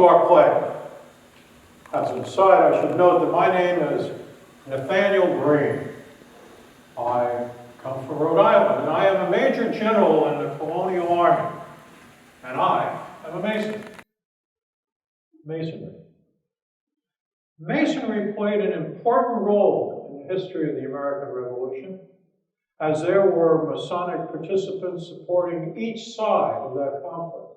our play. As an aside, I should note that my name is Nathaniel Green. I come from Rhode Island, and I am a Major General in the Colonial Army, and I am a Mason. Masonry. Masonry played an important role in the history of the American Revolution, as there were Masonic participants supporting each side of that conflict.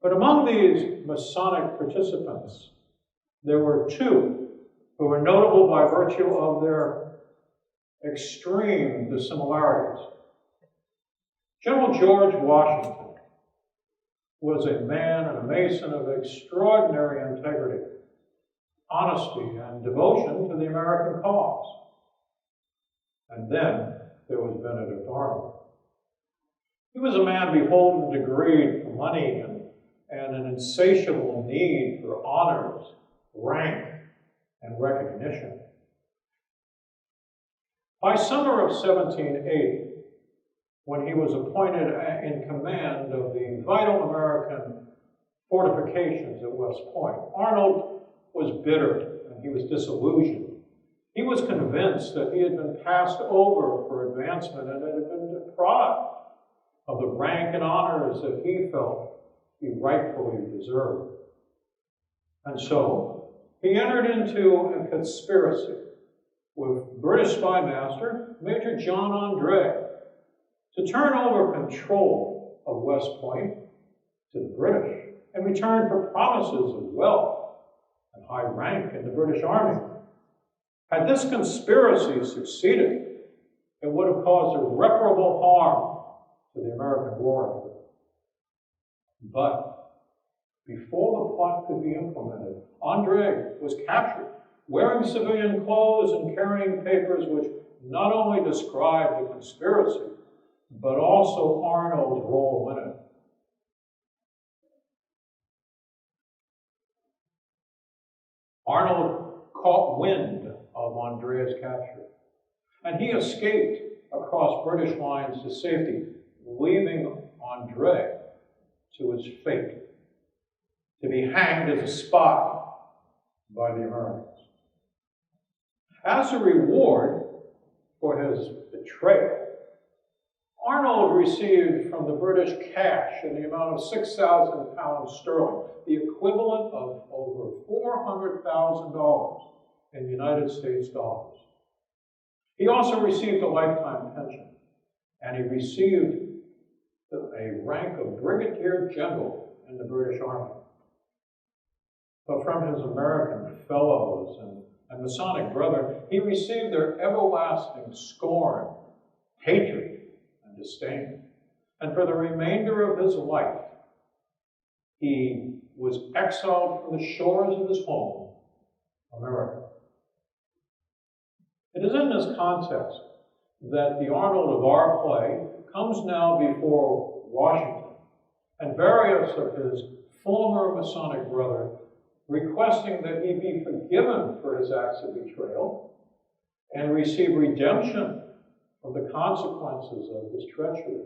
But among these Masonic participants, there were two who were notable by virtue of their extreme dissimilarities. General George Washington was a man and a Mason of extraordinary integrity, honesty, and devotion to the American cause. And then there was Benedict Arnold. He was a man beholden to greed for money and an insatiable need for honors, rank, and recognition. By summer of 1780, when he was appointed in command of the vital American fortifications at West Point, Arnold was bitter and he was disillusioned. He was convinced that he had been passed over for advancement and had been deprived of the rank and honors that he felt he rightfully deserved. And so he entered into a conspiracy with British spy master Major John Andre to turn over control of West Point to the British in return for promises of wealth and high rank in the British Army. Had this conspiracy succeeded, it would have caused irreparable harm to the American war effort. But before the plot could be implemented, Andre was captured, wearing civilian clothes and carrying papers which not only described the conspiracy, but also Arnold's role in it. Arnold caught wind of Andre's capture, and he escaped across British lines to safety, leaving Andre to his fate, to be hanged as a spy by the Americans. As a reward for his betrayal, Arnold received from the British cash in the amount of 6,000 pounds sterling, the equivalent of over $400,000 in United States dollars. He also received a lifetime pension, and he received a rank of Brigadier General in the British Army. But from his American fellows and Masonic brethren, he received their everlasting scorn, hatred, and disdain. And for the remainder of his life, he was exiled from the shores of his home, America. It is in this context that the Arnold of our play comes now before Washington and various of his former Masonic brethren, requesting that he be forgiven for his acts of betrayal and receive redemption from the consequences of his treachery.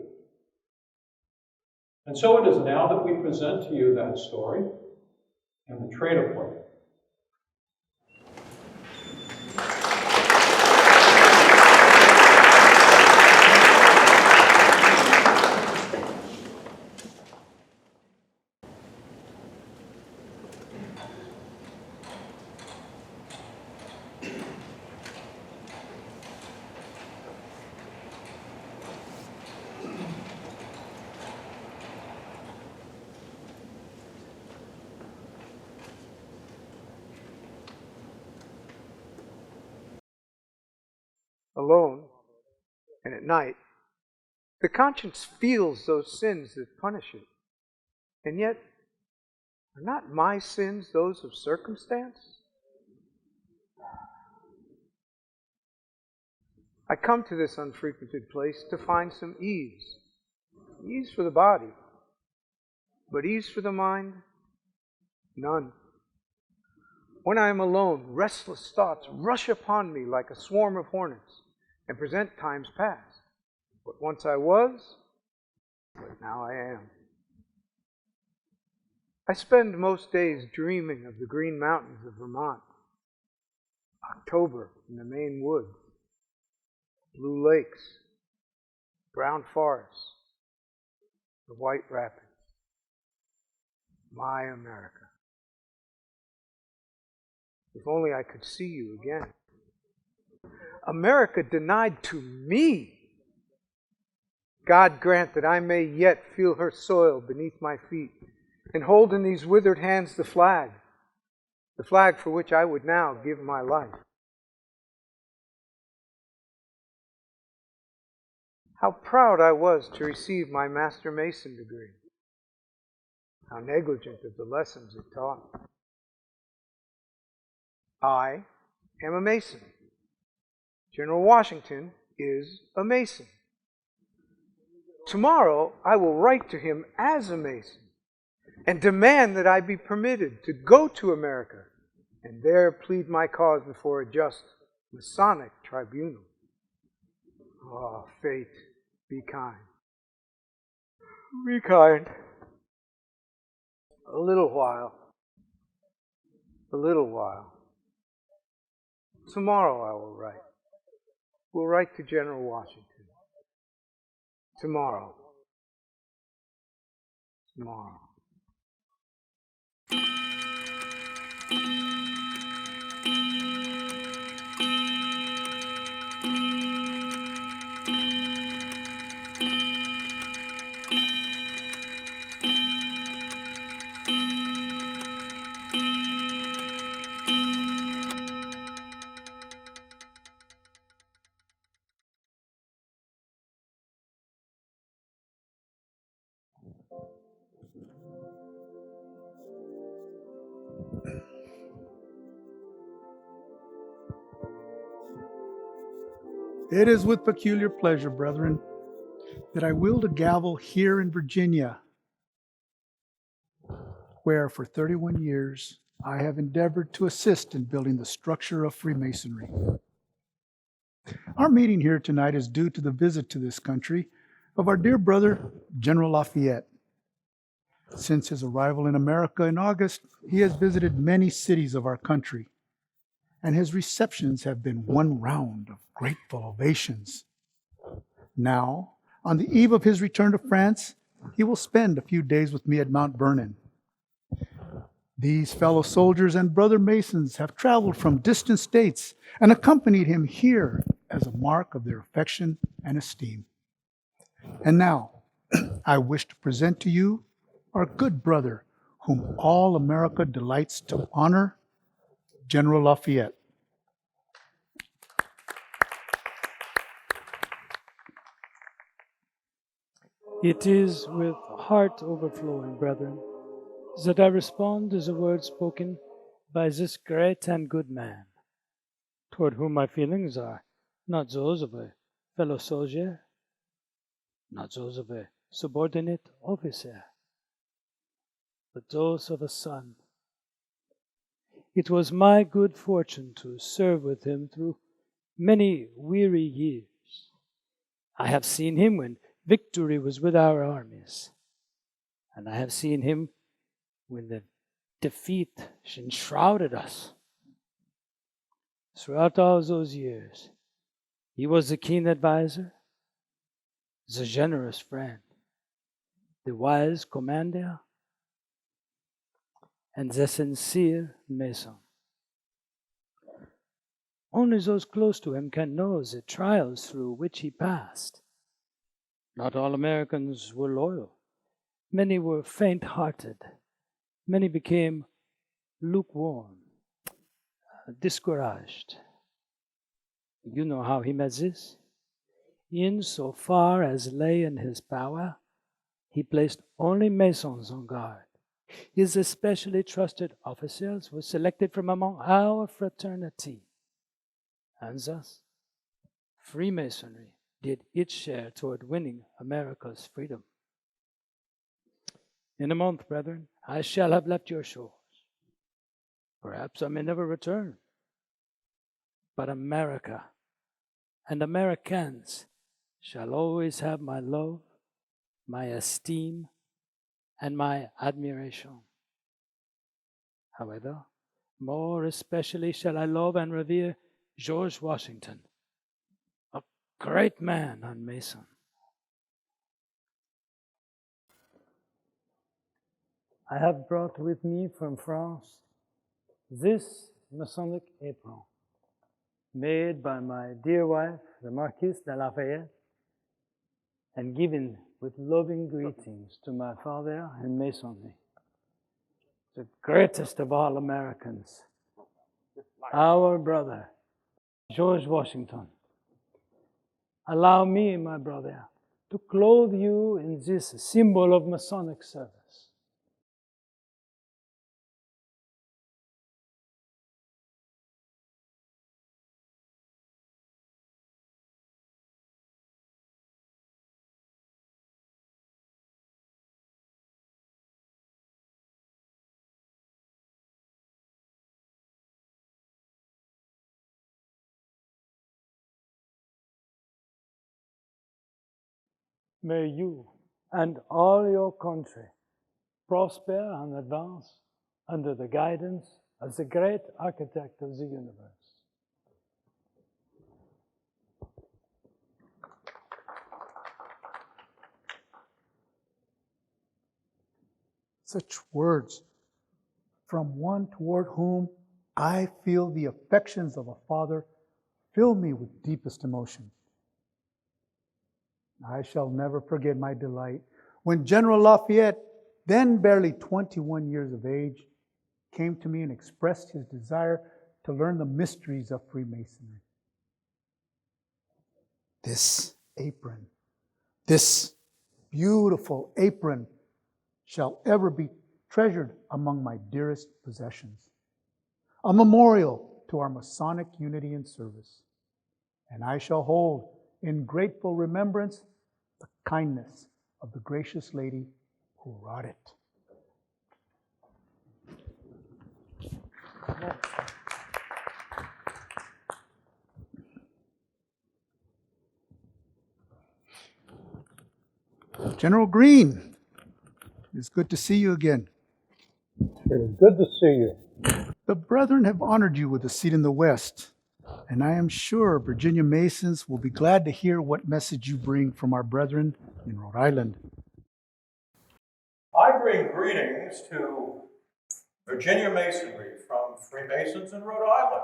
And so it is now that we present to you that story in the Traitor play. Alone, and at night, the conscience feels those sins that punish it. And yet, are not my sins those of circumstance? I come to this unfrequented place to find some ease. Ease for the body, but ease for the mind? None. When I am alone, restless thoughts rush upon me like a swarm of hornets and present times past. What once I was, but now I am. I spend most days dreaming of the green mountains of Vermont, October in the Maine woods, blue lakes, brown forests, the white rapids. My America. If only I could see you again. America denied to me. God grant that I may yet feel her soil beneath my feet and hold in these withered hands the flag for which I would now give my life. How proud I was to receive my Master Mason degree. How negligent of the lessons it taught. I am a Mason. General Washington is a Mason. Tomorrow I will write to him as a Mason and demand that I be permitted to go to America and there plead my cause before a just Masonic tribunal. Oh, fate, be kind. Be kind. A little while. A little while. Tomorrow I will write. We'll write to General Washington. Tomorrow. Tomorrow. It is with peculiar pleasure, brethren, that I wield a gavel here in Virginia, where for 31 years I have endeavored to assist in building the structure of Freemasonry. Our meeting here tonight is due to the visit to this country of our dear brother, General Lafayette. Since his arrival in America in August, he has visited many cities of our country, and his receptions have been one round of grateful ovations. Now, on the eve of his return to France, he will spend a few days with me at Mount Vernon. These fellow soldiers and brother Masons have traveled from distant states and accompanied him here as a mark of their affection and esteem. And now, I wish to present to you our good brother, whom all America delights to honor, General Lafayette. It is with heart overflowing, brethren, that I respond to the words spoken by this great and good man, toward whom my feelings are not those of a fellow soldier, not those of a subordinate officer, but those of a son. It was my good fortune to serve with him through many weary years. I have seen him when victory was with our armies, and I have seen him when the defeat enshrouded us. Throughout all those years, he was the keen advisor, the generous friend, the wise commander, and the sincere Mason. Only those close to him can know the trials through which he passed. Not all Americans were loyal. Many were faint-hearted. Many became lukewarm, discouraged. You know how he met this? In so far as lay in his power, he placed only Masons on guard. His especially trusted officers were selected from among our fraternity. And thus, Freemasonry did its share toward winning America's freedom. In a month, brethren, I shall have left your shores. Perhaps I may never return. But America and Americans shall always have my love, my esteem, and my admiration. However, more especially shall I love and revere George Washington, a great man and Mason. I have brought with me from France this Masonic apron, made by my dear wife, the Marquise de Lafayette, and given with loving greetings to my father in Masonry, the greatest of all Americans, our brother, George Washington. Allow me, my brother, to clothe you in this symbol of Masonic service. May you and all your country prosper and advance under the guidance of the great architect of the universe. Such words from one toward whom I feel the affections of a father fill me with deepest emotion. I shall never forget my delight when General Lafayette, then barely 21 years of age, came to me and expressed his desire to learn the mysteries of Freemasonry. This apron, this beautiful apron, shall ever be treasured among my dearest possessions, a memorial to our Masonic unity and service. And I shall hold in grateful remembrance the kindness of the gracious lady who wrought it. General Green, it's good to see you again. It is good to see you. The brethren have honored you with a seat in the West, and I am sure Virginia Masons will be glad to hear what message you bring from our brethren in Rhode Island. I bring greetings to Virginia Masonry from Freemasons in Rhode Island.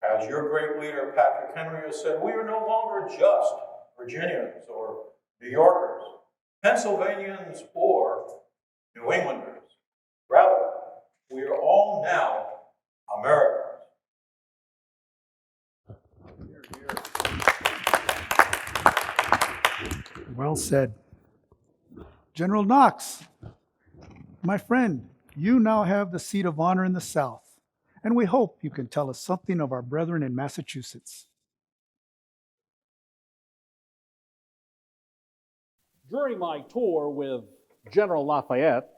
As your great leader, Patrick Henry, has said, we are no longer just Virginians or New Yorkers, Pennsylvanians, or New Englanders. Rather, we are all now Americans. Well said. General Knox, my friend, you now have the seat of honor in the South, and we hope you can tell us something of our brethren in Massachusetts. During my tour with General Lafayette,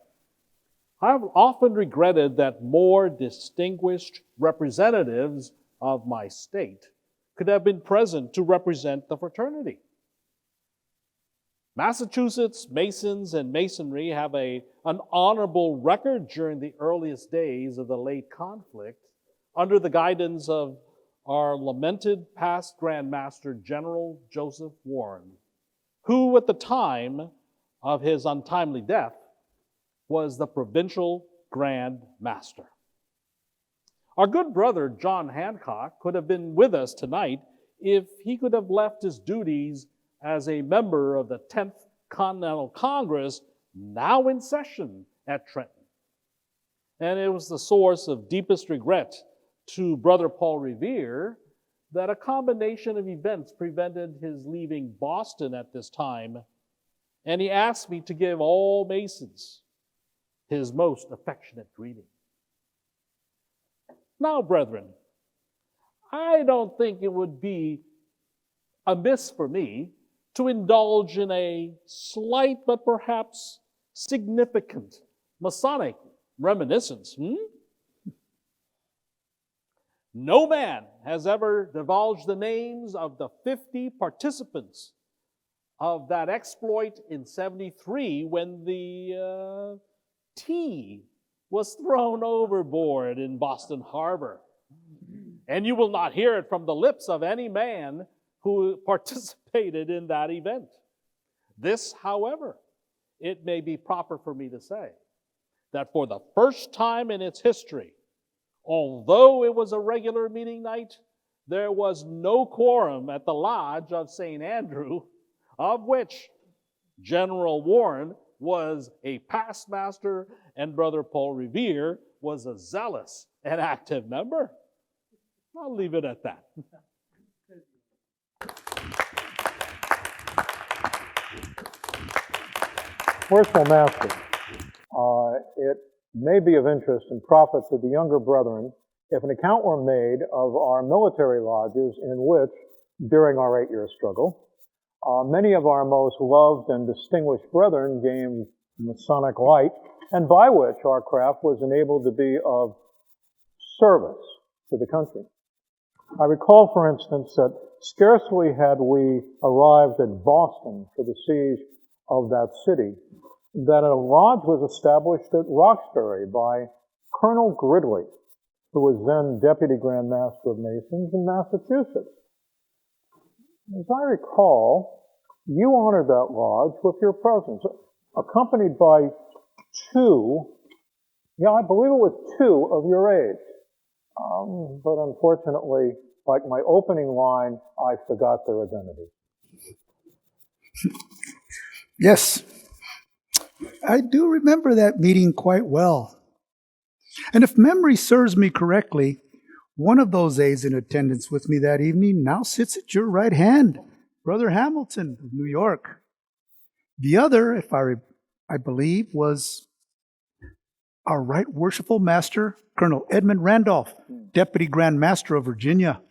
I've often regretted that more distinguished representatives of my state could have been present to represent the fraternity. Massachusetts Masons and Masonry have an honorable record during the earliest days of the late conflict under the guidance of our lamented past Grand Master General Joseph Warren, who at the time of his untimely death was the provincial Grand Master. Our good brother John Hancock could have been with us tonight if he could have left his duties as a member of the 10th Continental Congress, now in session at Trenton. And it was the source of deepest regret to Brother Paul Revere that a combination of events prevented his leaving Boston at this time, and he asked me to give all Masons his most affectionate greeting. Now, brethren, I don't think it would be amiss for me to indulge in a slight but perhaps significant Masonic reminiscence. No man has ever divulged the names of the 50 participants of that exploit in 73 when the T was thrown overboard in Boston Harbor. And you will not hear it from the lips of any man who participated in that event. This, however, it may be proper for me to say that for the first time in its history, although it was a regular meeting night, there was no quorum at the lodge of St. Andrew, of which General Warren was a past master and Brother Paul Revere was a zealous and active member. I'll leave it at that. Worshipful Master, it may be of interest and profit to the younger brethren if an account were made of our military lodges in which, during our 8-year struggle, many of our most loved and distinguished brethren gained Masonic light, and by which our craft was enabled to be of service to the country. I recall, for instance, that scarcely had we arrived at Boston for the siege of that city, that a lodge was established at Roxbury by Colonel Gridley, who was then Deputy Grand Master of Masons in Massachusetts. As I recall, you honored that lodge with your presence, accompanied by I believe it was two of your age. But unfortunately, like my opening line, I forgot their identity. Yes, I do remember that meeting quite well. And if memory serves me correctly, one of those aides in attendance with me that evening now sits at your right hand, Brother Hamilton of New York. The other, if I believe, was our Right Worshipful Master, Colonel Edmund Randolph, Deputy Grand Master of Virginia.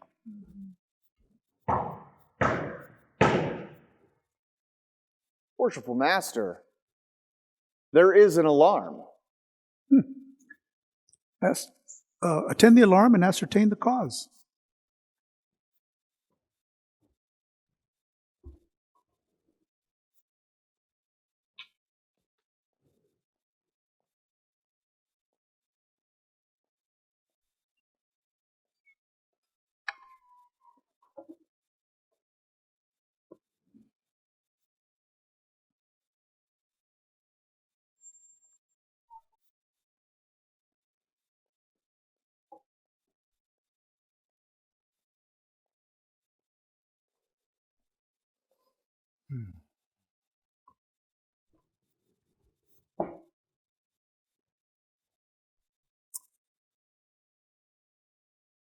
Worshipful Master, there is an alarm. Attend the alarm and ascertain the cause.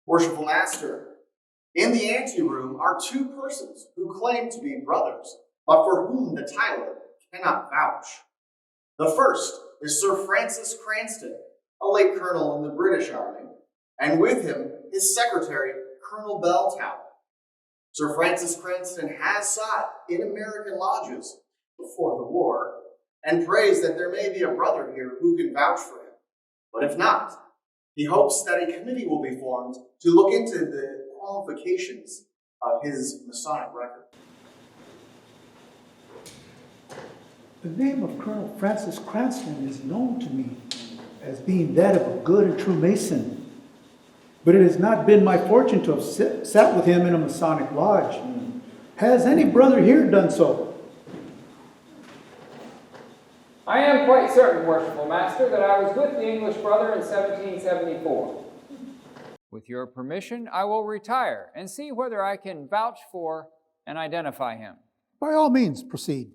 Worshipful Master, in the anteroom are two persons who claim to be brothers, but for whom the title cannot vouch. The first is Sir Francis Cranston, a late colonel in the British Army, and with him his secretary, Colonel Beltower. Sir Francis Cranston has sought in American lodges before the war, and prays that there may be a brother here who can vouch for him. But if not, he hopes that a committee will be formed to look into the qualifications of his Masonic record. The name of Colonel Francis Cranston is known to me as being that of a good and true Mason. But it has not been my fortune to have sat with him in a Masonic lodge. Has any brother here done so? I am quite certain, Worshipful Master, that I was with the English brother in 1774. With your permission, I will retire and see whether I can vouch for and identify him. By all means, proceed.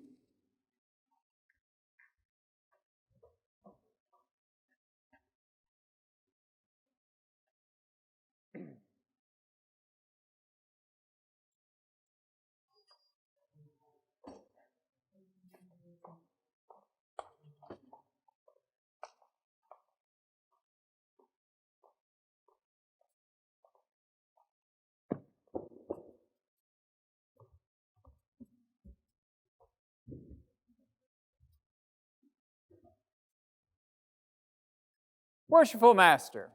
Worshipful Master,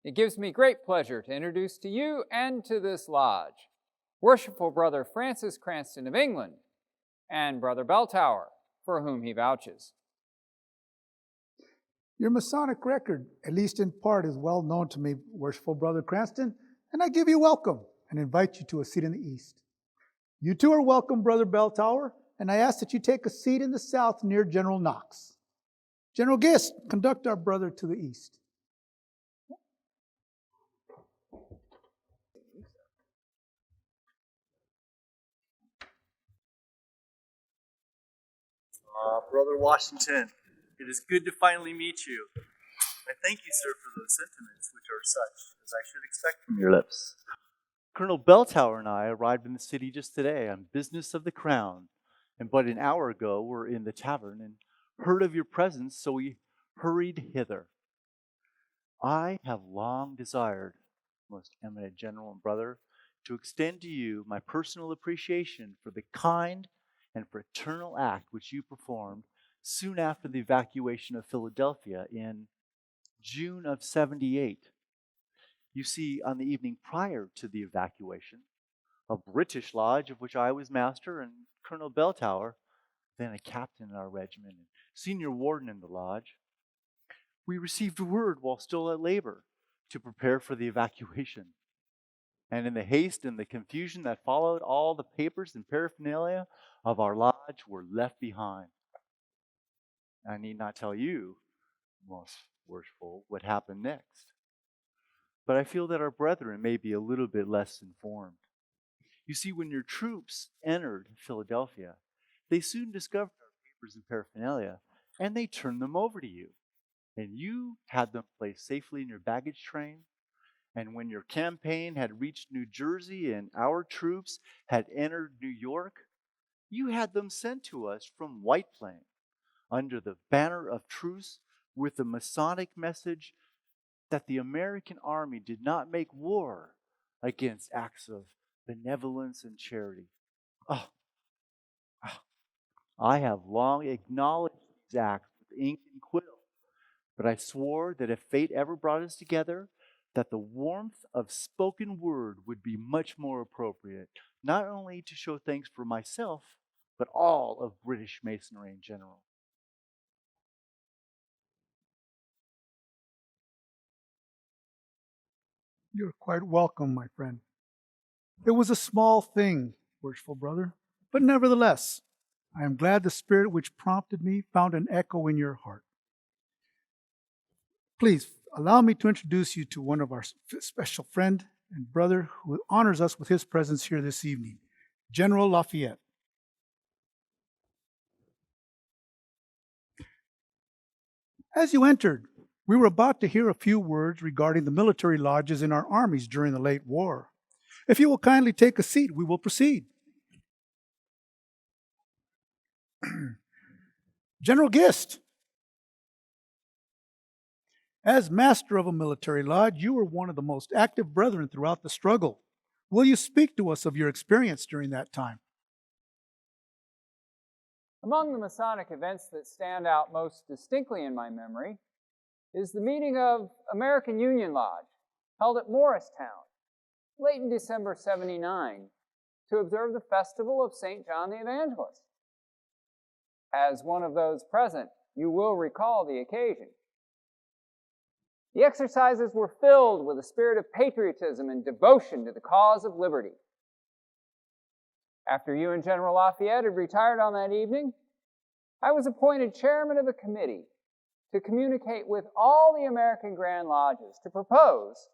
it gives me great pleasure to introduce to you and to this lodge Worshipful Brother Francis Cranston of England and Brother Beltower, for whom he vouches. Your Masonic record, at least in part, is well known to me, worshipful Brother Cranston, and I give you welcome and invite you to a seat in the east. You too are welcome, Brother Belltower, and I ask that you take a seat in the south near General Knox. General Gist, conduct our brother to the east. Brother Washington, it is good to finally meet you. I thank you, sir, for those sentiments, which are such as I should expect from your lips. Colonel Belltower and I arrived in the city just today on business of the crown, and but an hour ago were in the tavern and heard of your presence, so we hurried hither. I have long desired, most eminent general and brother, to extend to you my personal appreciation for the kind and fraternal act which you performed soon after the evacuation of Philadelphia in June of 78. You see, on the evening prior to the evacuation, a British lodge of which I was master and Colonel Belltower, then a captain in our regiment and senior warden in the lodge, we received word while still at labor to prepare for the evacuation. And in the haste and the confusion that followed, all the papers and paraphernalia of our lodge were left behind. I need not tell you, most worshipful, what happened next. But I feel that our brethren may be a little bit less informed. You see, when your troops entered Philadelphia, they soon discovered our papers and paraphernalia, and they turned them over to you. And you had them placed safely in your baggage train. And when your campaign had reached New Jersey and our troops had entered New York, you had them sent to us from White Plain under the banner of truce with the Masonic message that the American army did not make war against acts of benevolence and charity. I have long acknowledged these acts with ink and quill, but I swore that if fate ever brought us together, that the warmth of spoken word would be much more appropriate, not only to show thanks for myself, but all of British Masonry in general. You're quite welcome, my friend. It was a small thing, worshipful brother, but nevertheless, I am glad the spirit which prompted me found an echo in your heart. Please allow me to introduce you to one of our special friend and brother who honors us with his presence here this evening, General Lafayette. As you entered, we were about to hear a few words regarding the military lodges in our armies during the late war. If you will kindly take a seat, we will proceed. General Gist, as master of a military lodge, you were one of the most active brethren throughout the struggle. Will you speak to us of your experience during that time? Among the Masonic events that stand out most distinctly in my memory is the meeting of American Union Lodge, held at Morristown, late in December 79, to observe the festival of St. John the Evangelist. As one of those present, you will recall the occasion. The exercises were filled with a spirit of patriotism and devotion to the cause of liberty. After you and General Lafayette had retired on that evening, I was appointed chairman of a committee to communicate with all the American Grand Lodges to propose,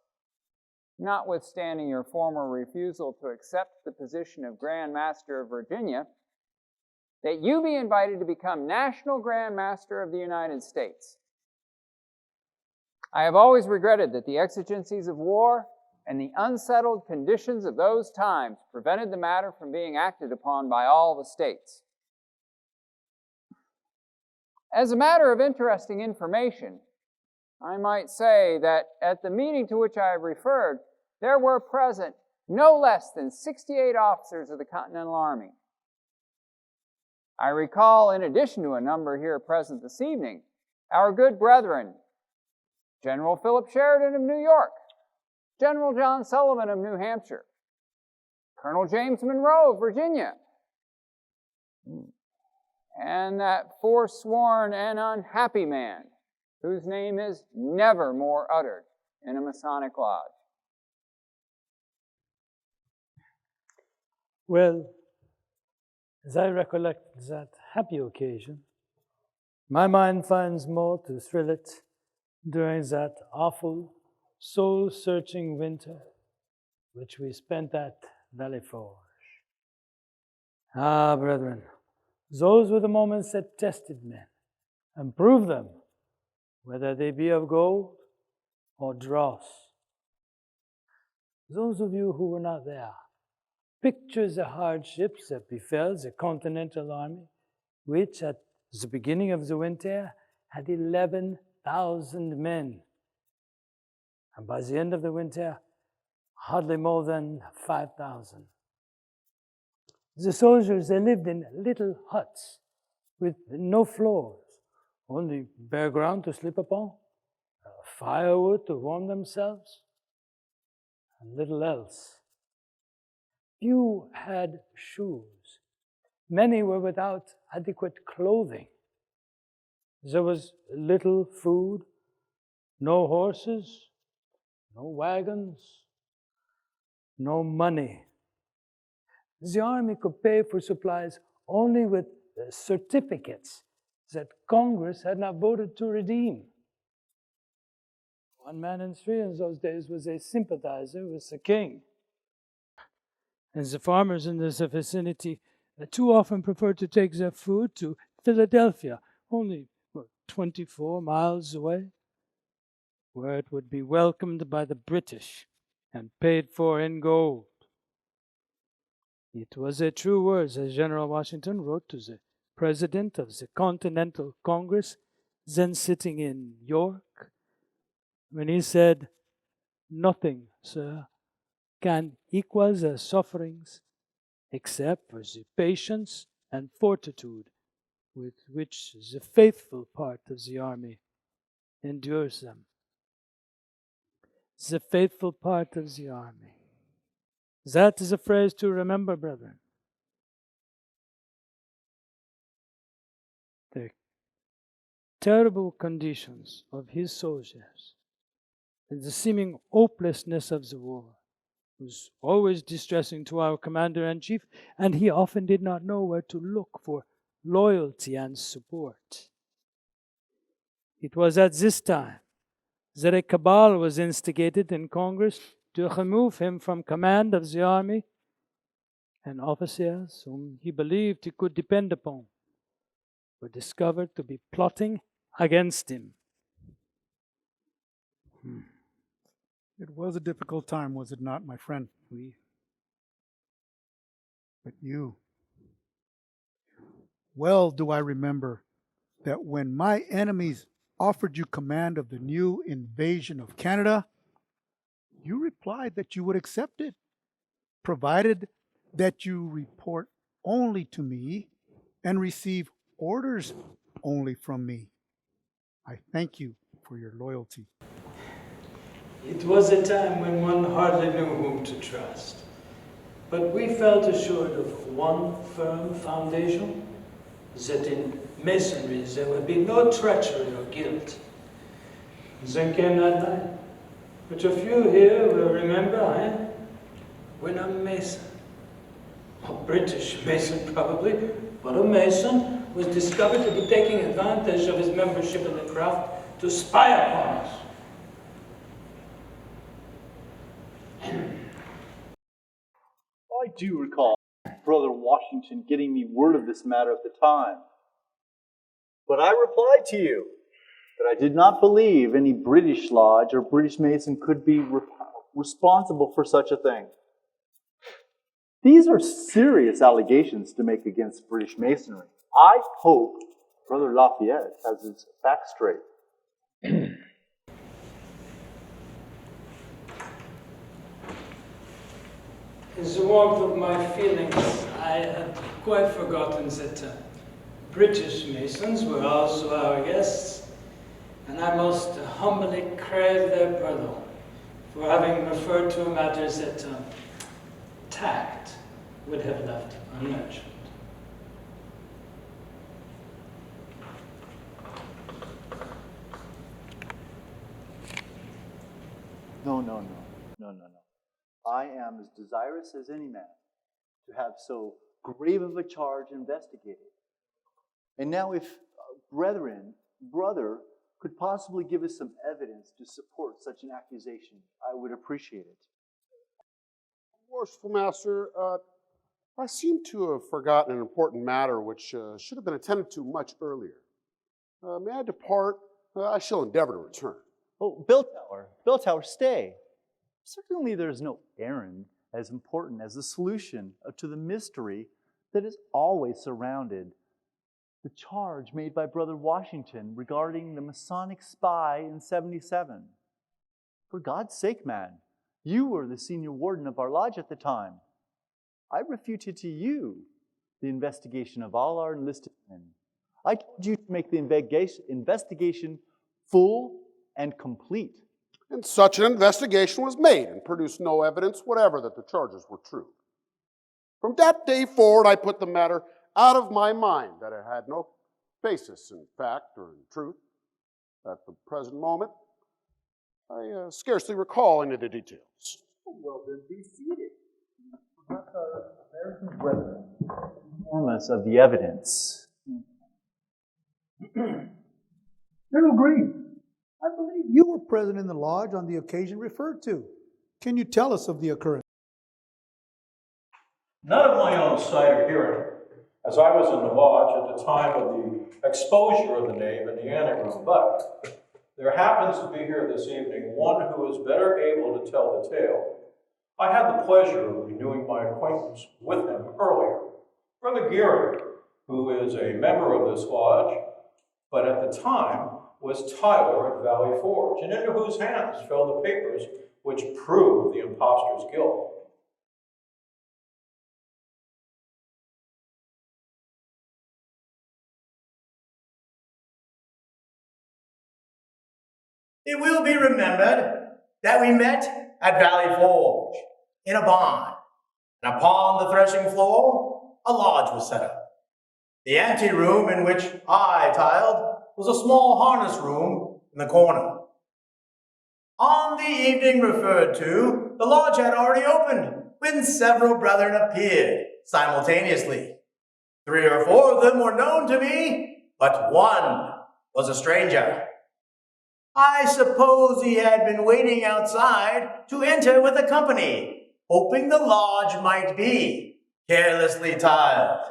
notwithstanding your former refusal to accept the position of Grand Master of Virginia, that you be invited to become National Grand Master of the United States. I have always regretted that the exigencies of war and the unsettled conditions of those times prevented the matter from being acted upon by all the states. As a matter of interesting information, I might say that at the meeting to which I have referred, there were present no less than 68 officers of the Continental Army. I recall, in addition to a number here present this evening, our good brethren, General Philip Sheridan of New York, General John Sullivan of New Hampshire, Colonel James Monroe of Virginia, and that forsworn and unhappy man, whose name is never more uttered in a Masonic lodge. Well, as I recollect that happy occasion, my mind finds more to thrill it during that awful, soul-searching winter which we spent at Valley Forge. Ah, brethren, those were the moments that tested men and proved them, whether they be of gold or dross. Those of you who were not there, picture the hardships that befell the Continental Army, which at the beginning of the winter had 11,000 men, and by the end of the winter, hardly more than 5,000. The soldiers, they lived in little huts with no floors, only bare ground to sleep upon, firewood to warm themselves, and little else. Few had shoes. Many were without adequate clothing. There was little food, no horses, no wagons, no money. The army could pay for supplies only with certificates that Congress had not voted to redeem. One man in three in those days was a sympathizer with the king. And the farmers in this vicinity too often preferred to take their food to Philadelphia, only 24 miles away, where it would be welcomed by the British and paid for in gold. It was a true word as General Washington wrote to the President of the Continental Congress, then sitting in York, when he said, "Nothing, sir, can equal their sufferings except for the patience and fortitude with which the faithful part of the army endures them." The faithful part of the army. That is a phrase to remember, brethren. The terrible conditions of his soldiers and the seeming hopelessness of the war was always distressing to our commander-in-chief, and he often did not know where to look for loyalty and support. It was at this time that a cabal was instigated in Congress to remove him from command of the army, and officers whom he believed he could depend upon were discovered to be plotting against him. It was a difficult time, was it not, my friend? But you. Well do I remember that when my enemies offered you command of the new invasion of Canada, you replied that you would accept it, provided that you report only to me and receive orders only from me. I thank you for your loyalty. It was a time when one hardly knew whom to trust, but we felt assured of one firm foundation, that in masonry there would be no treachery or guilt. Then came that night, which a few here will remember, when a mason, a British mason probably, but a mason, was discovered to be taking advantage of his membership in the craft to spy upon us. I do recall Brother Washington getting me word of this matter at the time. But I replied to you that I did not believe any British lodge or British Mason could be responsible for such a thing. These are serious allegations to make against British Masonry. I hope Brother Lafayette has his facts straight. In the warmth of my feelings, I had quite forgotten that British Masons were also our guests, and I most humbly crave their pardon for having referred to matters that tact would have left unmentioned. No. I am as desirous as any man to have so grave of a charge investigated. And now if brother could possibly give us some evidence to support such an accusation, I would appreciate it. Worshipful Master, I seem to have forgotten an important matter which should have been attended to much earlier. May I depart? I shall endeavor to return. Oh, Bell Tower, stay. Certainly there is no errand as important as the solution to the mystery that has always surrounded the charge made by Brother Washington regarding the Masonic spy in 77. For God's sake, man, you were the senior warden of our lodge at the time. I refuted to you the investigation of all our enlisted men. I told you to make the investigation full and complete. And such an investigation was made and produced no evidence whatever that the charges were true. From that day forward, I put the matter out of my mind that it had no basis in fact or in truth. At the present moment, I scarcely recall any of the details. Well, then be seated. Perhaps our American brethren inform us of the evidence. Colonel Green, I believe you were present in the lodge on the occasion referred to. Can you tell us of the occurrence? Not of my own sight or hearing, as I was in the lodge at the time of the exposure of the name in the anteroom, but there happens to be here this evening one who is better able to tell the tale. I had the pleasure of renewing my acquaintance with him earlier. Brother Geary, who is a member of this lodge, but at the time was Tyler at Valley Forge, and into whose hands fell the papers which proved the impostor's guilt. It will be remembered that we met at Valley Forge in a barn, and upon the threshing floor, a lodge was set up. The anteroom in which I tiled was a small harness room in the corner. On the evening referred to, the lodge had already opened when several brethren appeared simultaneously. 3 or 4 of them were known to me, but one was a stranger. I suppose he had been waiting outside to enter with the company, hoping the lodge might be carelessly tiled.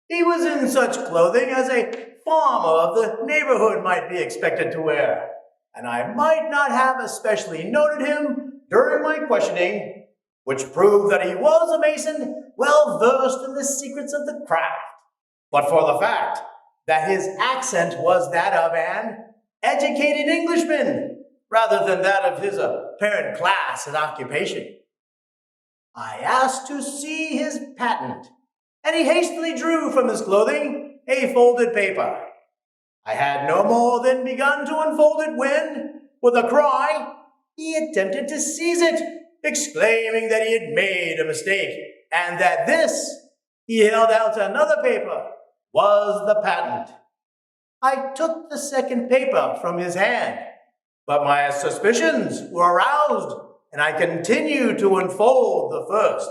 He was in such clothing as a farmer of the neighborhood might be expected to wear, and I might not have especially noted him during my questioning, which proved that he was a mason well versed in the secrets of the craft, but for the fact that his accent was that of an educated Englishman, rather than that of his apparent class and occupation. I asked to see his patent, and he hastily drew from his clothing a folded paper. I had no more than begun to unfold it when, with a cry, he attempted to seize it, exclaiming that he had made a mistake, and that this, he held out another paper, was the patent. I took the second paper from his hand, but my suspicions were aroused, and I continued to unfold the first.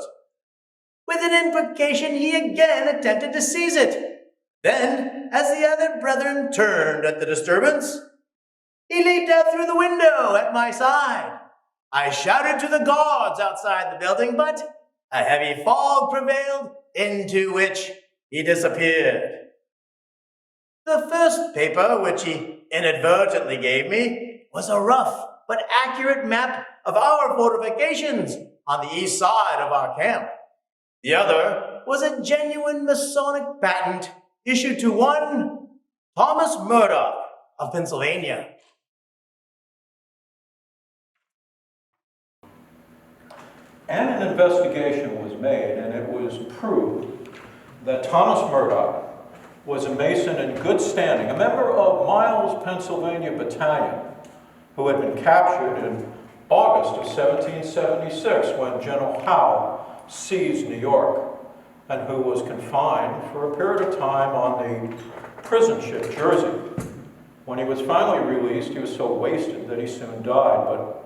With an imprecation, he again attempted to seize it. Then, as the other brethren turned at the disturbance, he leaped out through the window at my side. I shouted to the guards outside the building, but a heavy fog prevailed, into which he disappeared. The first paper, which he inadvertently gave me, was a rough but accurate map of our fortifications on the east side of our camp. The other was a genuine Masonic patent issued to one Thomas Murdoch of Pennsylvania. And an investigation was made, and it was proved that Thomas Murdoch was a Mason in good standing, a member of Miles, Pennsylvania Battalion, who had been captured in August of 1776 when General Howe seized New York, and who was confined for a period of time on the prison ship Jersey. When he was finally released, he was so wasted that he soon died, but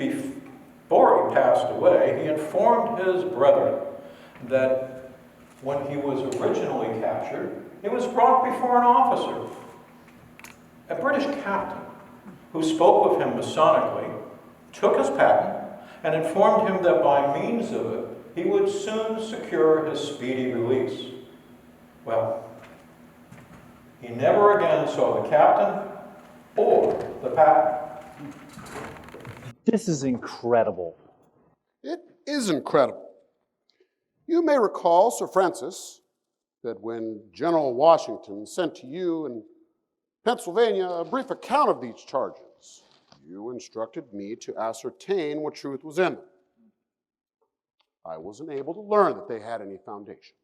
before he passed away, he informed his brethren that when he was originally captured, he was brought before an officer, a British captain, who spoke with him Masonically, took his patent, and informed him that by means of it, he would soon secure his speedy release. Well, he never again saw the captain or the patent. This is incredible. It is incredible. You may recall, Sir Francis, that when General Washington sent to you in Pennsylvania a brief account of these charges, you instructed me to ascertain what truth was in them. I wasn't able to learn that they had any foundation.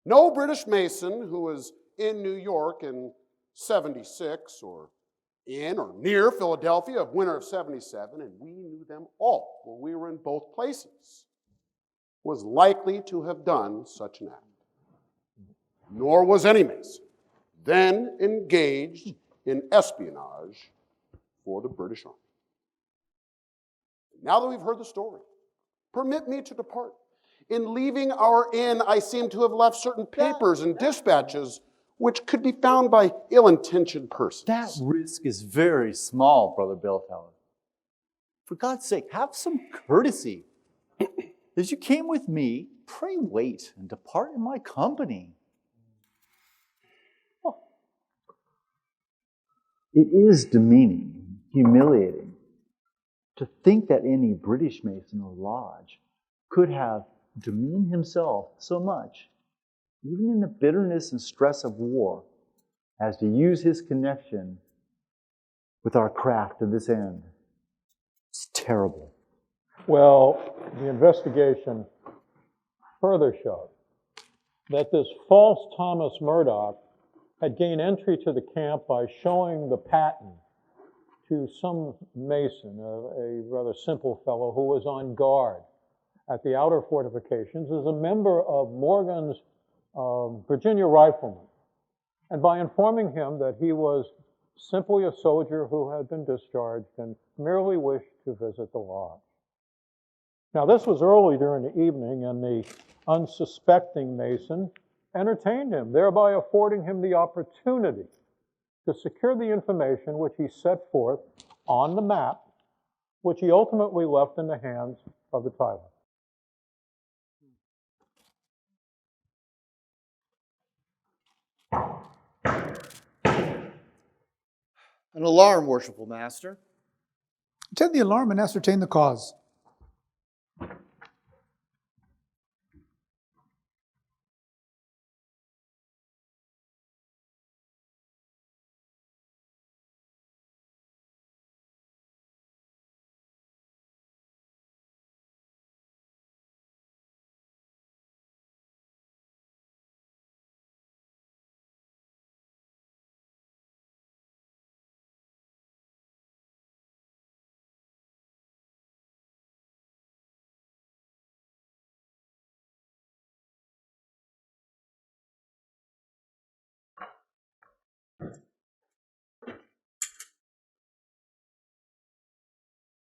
No British Mason who was in New York in 76 or in or near Philadelphia of winter of 77, and we knew them all when we were in both places, was likely to have done such an act. Nor was any Mason then engaged in espionage for the British Army. Now that we've heard the story, permit me to depart. In leaving our inn, I seem to have left certain papers and dispatches which could be found by ill-intentioned persons. That risk is very small, Brother Belltower. For God's sake, have some courtesy. As you came with me, pray wait and depart in my company. Oh. It is demeaning, humiliating, to think that any British Mason or lodge could have demeaned himself so much, even in the bitterness and stress of war, as to use his connection with our craft to this end. It's terrible. Well, the investigation further showed that this false Thomas Murdoch had gained entry to the camp by showing the patent to some Mason, a rather simple fellow who was on guard at the outer fortifications as a member of Morgan's Virginia Riflemen, and by informing him that he was simply a soldier who had been discharged and merely wished to visit the lodge. Now, this was early during the evening, and the unsuspecting Mason entertained him, thereby affording him the opportunity to secure the information which he set forth on the map, which he ultimately left in the hands of the tyrant. An alarm, worshipful master. Attend the alarm and ascertain the cause.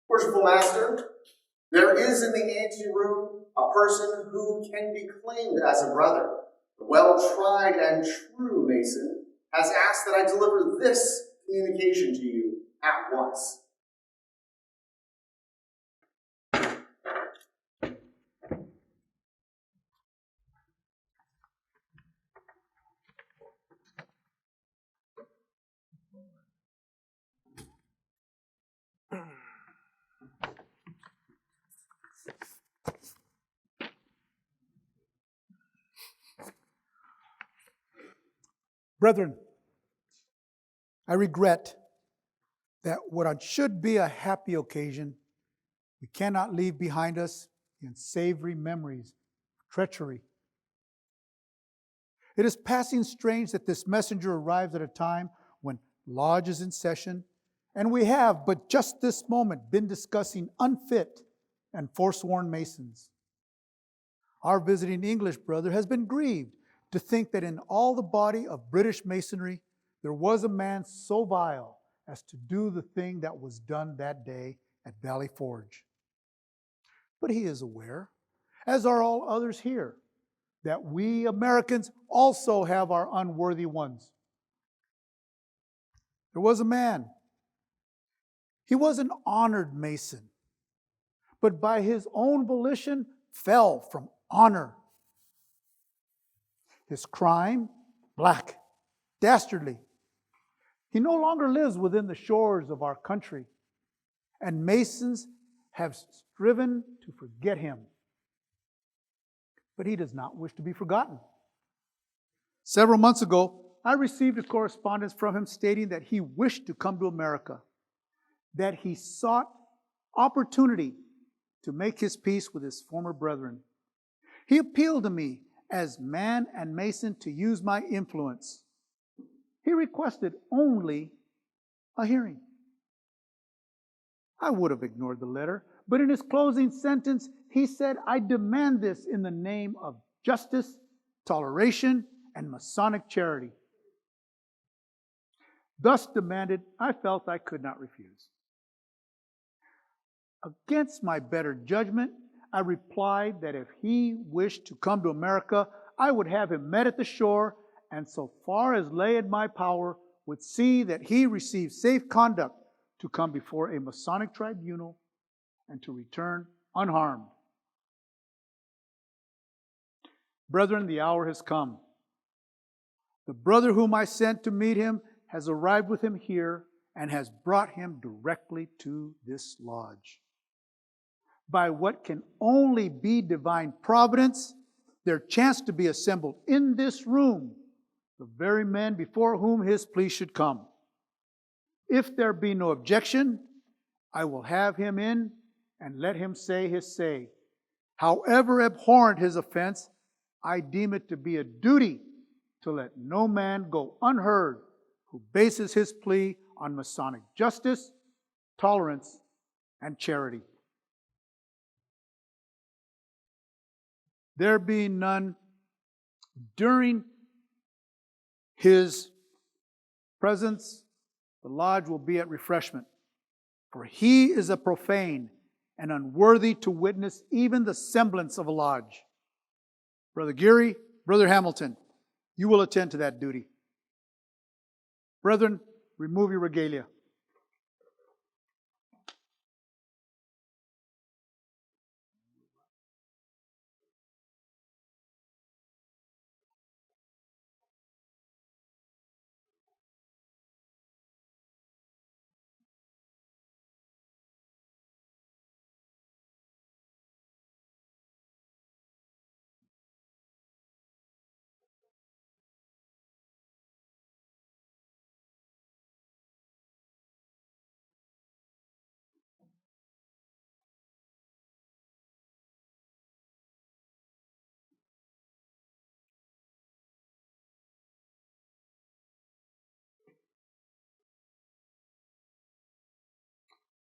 Worshipful master, there is in the anteroom a person who can be claimed as a brother. The well-tried and true Mason has asked that I deliver this communication to you at once. Brethren, I regret that what should be a happy occasion, we cannot leave behind us the unsavory memories of treachery. It is passing strange that this messenger arrives at a time when lodge is in session, and we have but just this moment been discussing unfit and forsworn Masons. Our visiting English brother has been grieved to think that in all the body of British Masonry, there was a man so vile as to do the thing that was done that day at Valley Forge. But he is aware, as are all others here, that we Americans also have our unworthy ones. There was a man. He was an honored Mason, but by his own volition fell from honor. His crime, black, dastardly. He no longer lives within the shores of our country, and Masons have striven to forget him. But he does not wish to be forgotten. Several months ago, I received a correspondence from him stating that he wished to come to America, that he sought opportunity to make his peace with his former brethren. He appealed to me as man and Mason to use my influence. He requested only a hearing. I would have ignored the letter, but in his closing sentence, he said, "I demand this in the name of justice, toleration, and Masonic charity." Thus demanded, I felt I could not refuse. Against my better judgment, I replied that if he wished to come to America, I would have him met at the shore, and so far as lay in my power, would see that he received safe conduct to come before a Masonic tribunal and to return unharmed. Brethren, the hour has come. The brother whom I sent to meet him has arrived with him here and has brought him directly to this lodge. By what can only be divine providence, there chanced to be assembled in this room the very men before whom his plea should come. If there be no objection, I will have him in and let him say his say. However abhorrent his offense, I deem it to be a duty to let no man go unheard who bases his plea on Masonic justice, tolerance, and charity. There being none, during his presence, the lodge will be at refreshment, for he is a profane and unworthy to witness even the semblance of a lodge. Brother Geary, Brother Hamilton, you will attend to that duty. Brethren, remove your regalia.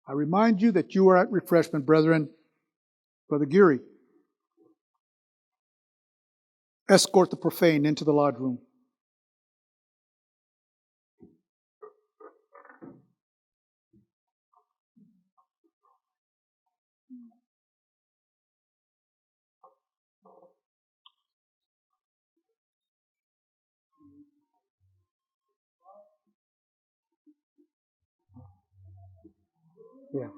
I remind you that you are at refreshment, brethren. Brother Geary, escort the profane into the lodge room. Yeah.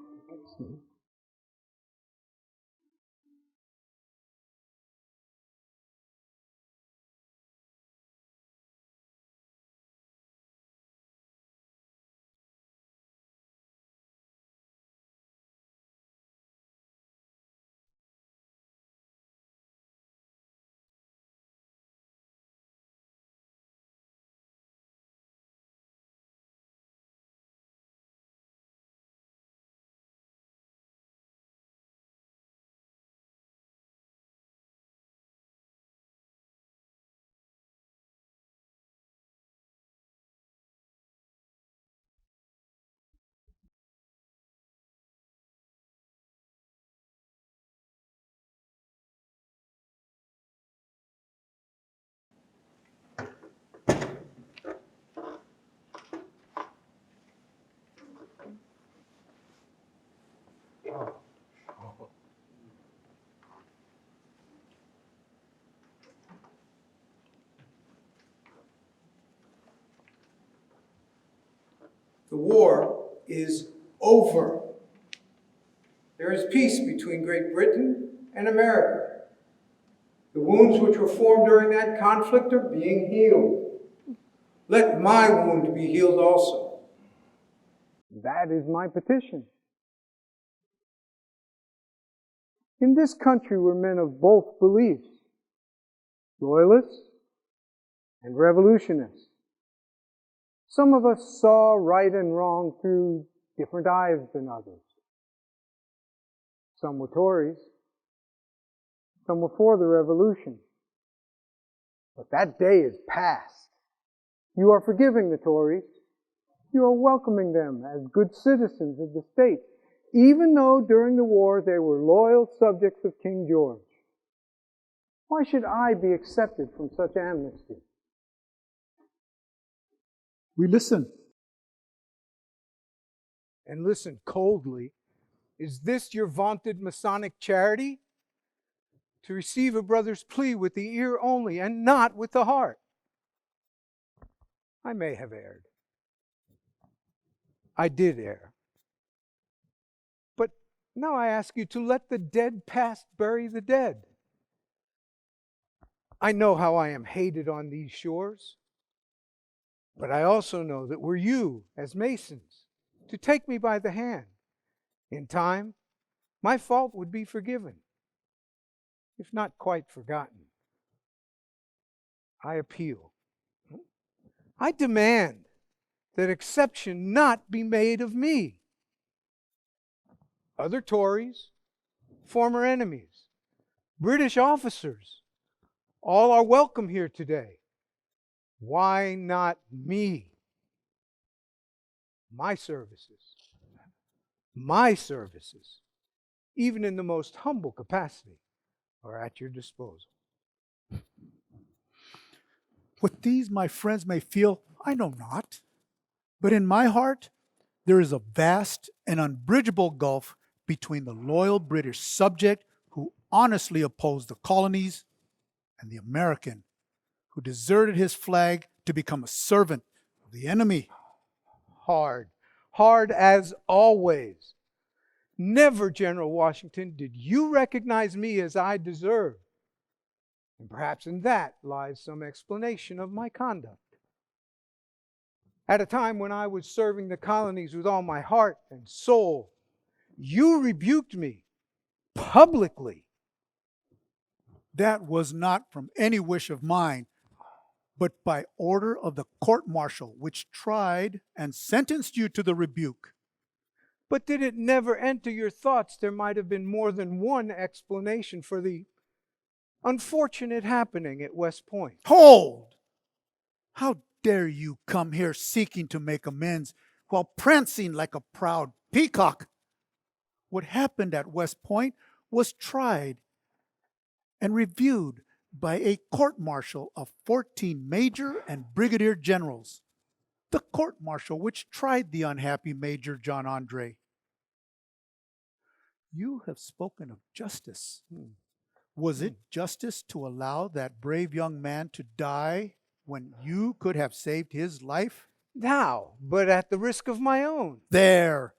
The war is over. There is peace between Great Britain and America. The wounds which were formed during that conflict are being healed. Let my wound be healed also. That is my petition. In this country were men of both beliefs, loyalists and revolutionists. Some of us saw right and wrong through different eyes than others. Some were Tories. Some were for the revolution. But that day is past. You are forgiving the Tories. You are welcoming them as good citizens of the state, even though during the war they were loyal subjects of King George. Why should I be accepted from such amnesty? We listen. And listen coldly. Is this your vaunted Masonic charity? To receive a brother's plea with the ear only and not with the heart? I may have erred. I did err. But now I ask you to let the dead past bury the dead. I know how I am hated on these shores, but I also know that were you, as Masons, to take me by the hand, in time, my fault would be forgiven, if not quite forgotten. I appeal. I demand that exception not be made of me. Other Tories, former enemies, British officers, all are welcome here today. Why not me? My services, even in the most humble capacity, are at your disposal. What these, my friends, may feel, I know not. But in my heart, there is a vast and unbridgeable gulf between the loyal British subject who honestly opposed the colonies and the American who deserted his flag to become a servant of the enemy. Hard as always. Never, General Washington, did you recognize me as I deserve. And perhaps in that lies some explanation of my conduct. At a time when I was serving the colonies with all my heart and soul, you rebuked me publicly. That was not from any wish of mine, but by order of the court-martial, which tried and sentenced you to the rebuke. But did it never enter your thoughts there might have been more than one explanation for the unfortunate happening at West Point? Hold! How dare you come here seeking to make amends while prancing like a proud peacock? What happened at West Point was tried and reviewed by a court-martial of 14 major and brigadier generals. The court-martial which tried the unhappy Major John Andre. You have spoken of justice. Was it justice to allow that brave young man to die when you could have saved his life? Now, but at the risk of my own. There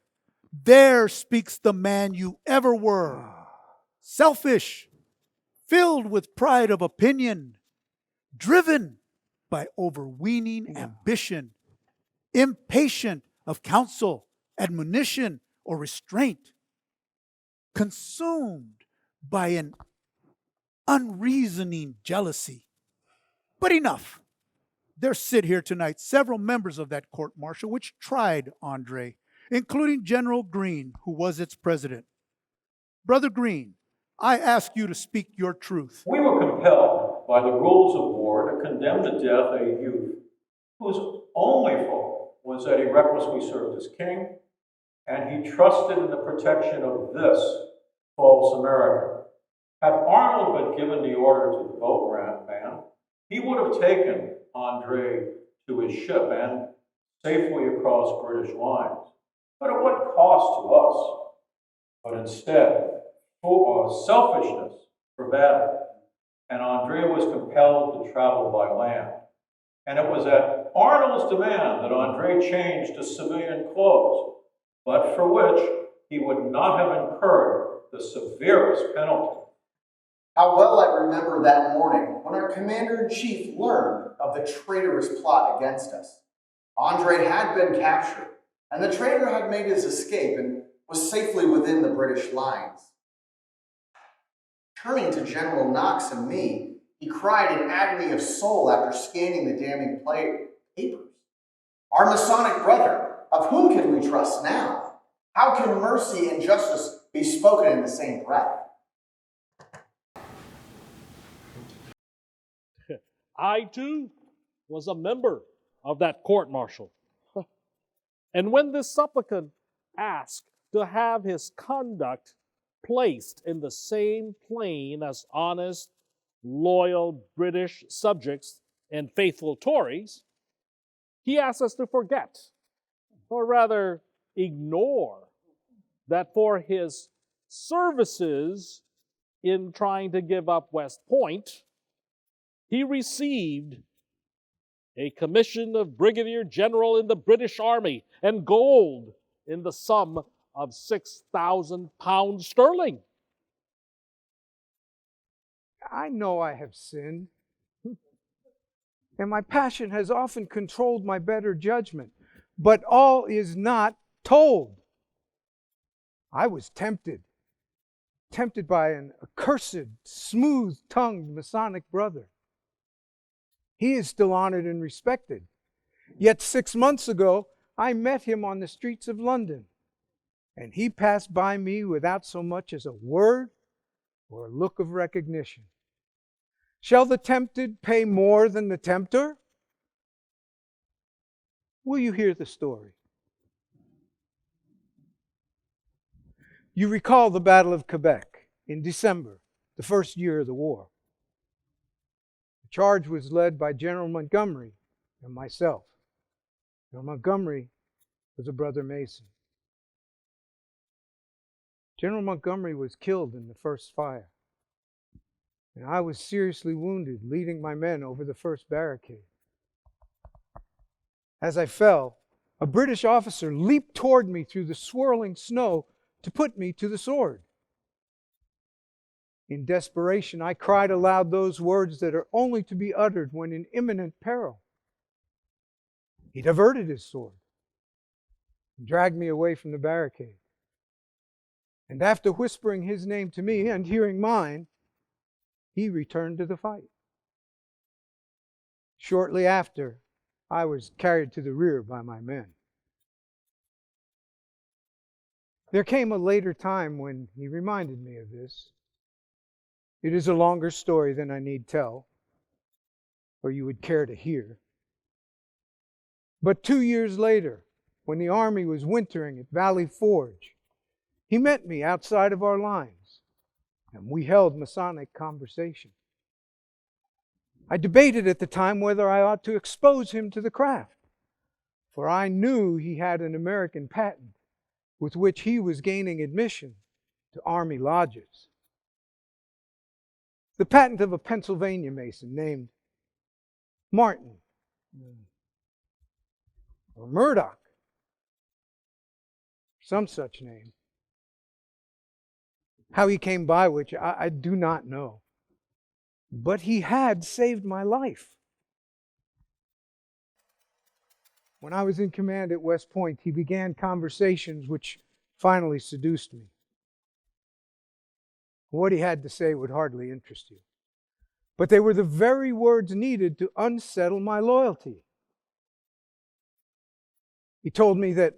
speaks the man you ever were. Selfish, filled with pride of opinion, driven by overweening ambition, impatient of counsel, admonition, or restraint, consumed by an unreasoning jealousy. But enough. There sit here tonight several members of that court-martial which tried Andre, including General Greene, who was its president. Brother Greene, I ask you to speak your truth. We were compelled by the rules of war to condemn to death a youth whose only fault was that he recklessly served as king, and he trusted in the protection of this false American. Had Arnold been given the order to the boat man, he would have taken Andre to his ship and safely across British lines. But at what cost to us? But instead, for selfishness prevailed, and Andre was compelled to travel by land. and it was at Arnold's demand that Andre change to civilian clothes, but for which he would not have incurred the severest penalty. How well I remember that morning when our commander-in-chief learned of the traitorous plot against us. Andre had been captured, and the traitor had made his escape and was safely within the British lines. Turning to General Knox and me, he cried in agony of soul after scanning the damning papers. Our Masonic brother, of whom can we trust now? How can mercy and justice be spoken in the same breath? I, too, was a member of that court-martial. And when this supplicant asked to have his conduct placed in the same plane as honest, loyal British subjects and faithful Tories, he asked us to forget, or rather ignore, that for his services in trying to give up West Point, he received a commission of Brigadier General in the British Army and gold in the sum of 6,000 pounds sterling. I know I have sinned, and my passion has often controlled my better judgment, but all is not told. I was tempted by an accursed, smooth-tongued Masonic brother. He is still honored and respected. Yet 6 months ago, I met him on the streets of London, and he passed by me without so much as a word or a look of recognition. Shall the tempted pay more than the tempter? Will you hear the story? You recall the Battle of Quebec in December, the first year of the war. The charge was led by General Montgomery and myself. General Montgomery was a brother Mason. General Montgomery was killed in the first fire, and I was seriously wounded, leading my men over the first barricade. As I fell, a British officer leaped toward me through the swirling snow to put me to the sword. In desperation, I cried aloud those words that are only to be uttered when in imminent peril. He diverted his sword and dragged me away from the barricade. And after whispering his name to me and hearing mine, he returned to the fight. Shortly after, I was carried to the rear by my men. There came a later time when he reminded me of this. It is a longer story than I need tell, or you would care to hear. But 2 years later, when the army was wintering at Valley Forge, he met me outside of our lines, and we held Masonic conversation. I debated at the time whether I ought to expose him to the craft, for I knew he had an American patent with which he was gaining admission to Army lodges. The patent of a Pennsylvania Mason named Martin or Murdoch, some such name. How he came by which I do not know. But he had saved my life. When I was in command at West Point, he began conversations which finally seduced me. What he had to say would hardly interest you. But they were the very words needed to unsettle my loyalty. He told me that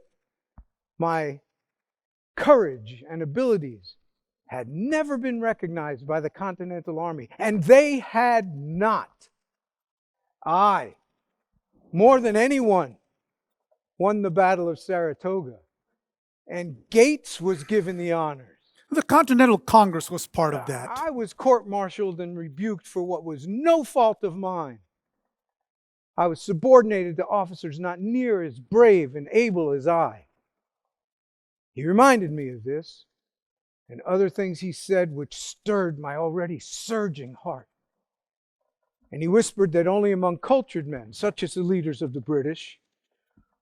my courage and abilities had never been recognized by the Continental Army, and they had not. I, more than anyone, won the Battle of Saratoga, and Gates was given the honors. The Continental Congress was part of that. I was court-martialed and rebuked for what was no fault of mine. I was subordinated to officers not near as brave and able as I. He reminded me of this and other things he said which stirred my already surging heart. And he whispered that only among cultured men, such as the leaders of the British,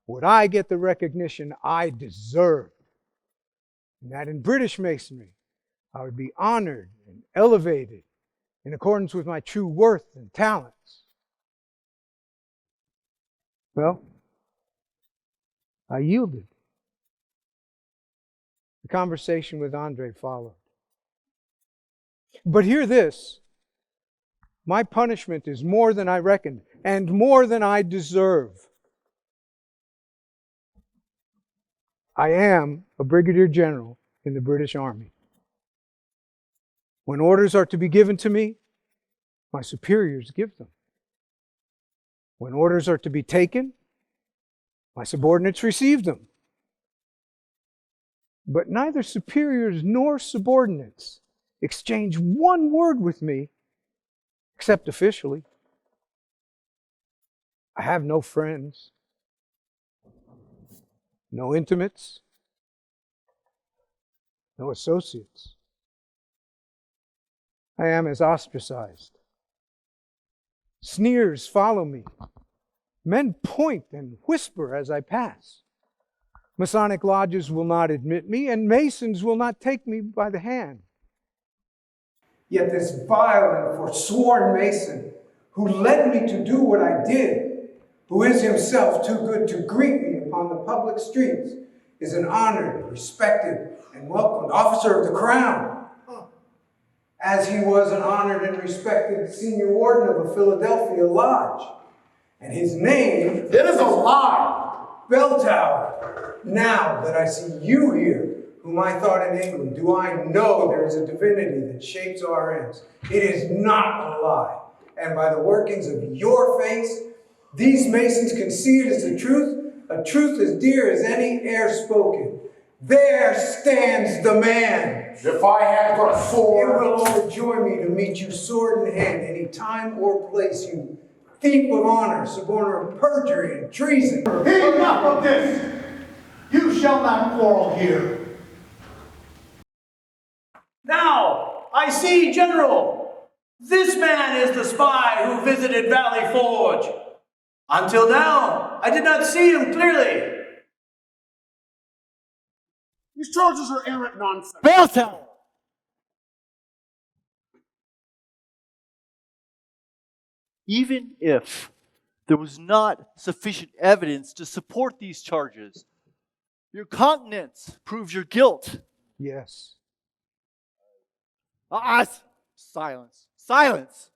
would I get the recognition I deserve. And that in British Masonry, I would be honored and elevated in accordance with my true worth and talents. Well, I yielded. The conversation with Andre followed. But hear this. My punishment is more than I reckoned and more than I deserve. I am a brigadier general in the British Army. When orders are to be given to me, my superiors give them. When orders are to be taken, my subordinates receive them. But neither superiors nor subordinates exchange one word with me, except officially. I have no friends, no intimates, no associates. I am as ostracized. Sneers follow me. Men point and whisper as I pass. Masonic lodges will not admit me, and Masons will not take me by the hand. Yet this vile and forsworn Mason, who led me to do what I did, who is himself too good to greet me upon the public streets, is an honored, respected, and welcomed officer of the Crown, as he was an honored and respected senior warden of a Philadelphia lodge. And his name... It is a lie! Bell Tower. Now that I see you here, whom I thought in England, do I know there is a divinity that shapes our ends. It is not a lie. And by the workings of your face, these Masons can see it as a truth as dear as any e'er spoken. There stands the man. If I had but a sword. It will overjoy me to meet you sword in hand, any time or place, you thief of honor, suborner of perjury and treason. Enough of this! You shall not quarrel here. Now, I see, General. This man is the spy who visited Valley Forge. Until now, I did not see him clearly. These charges are arrant nonsense. Bell Tower! Even if there was not sufficient evidence to support these charges, your countenance proves your guilt. Yes. Silence. Silence!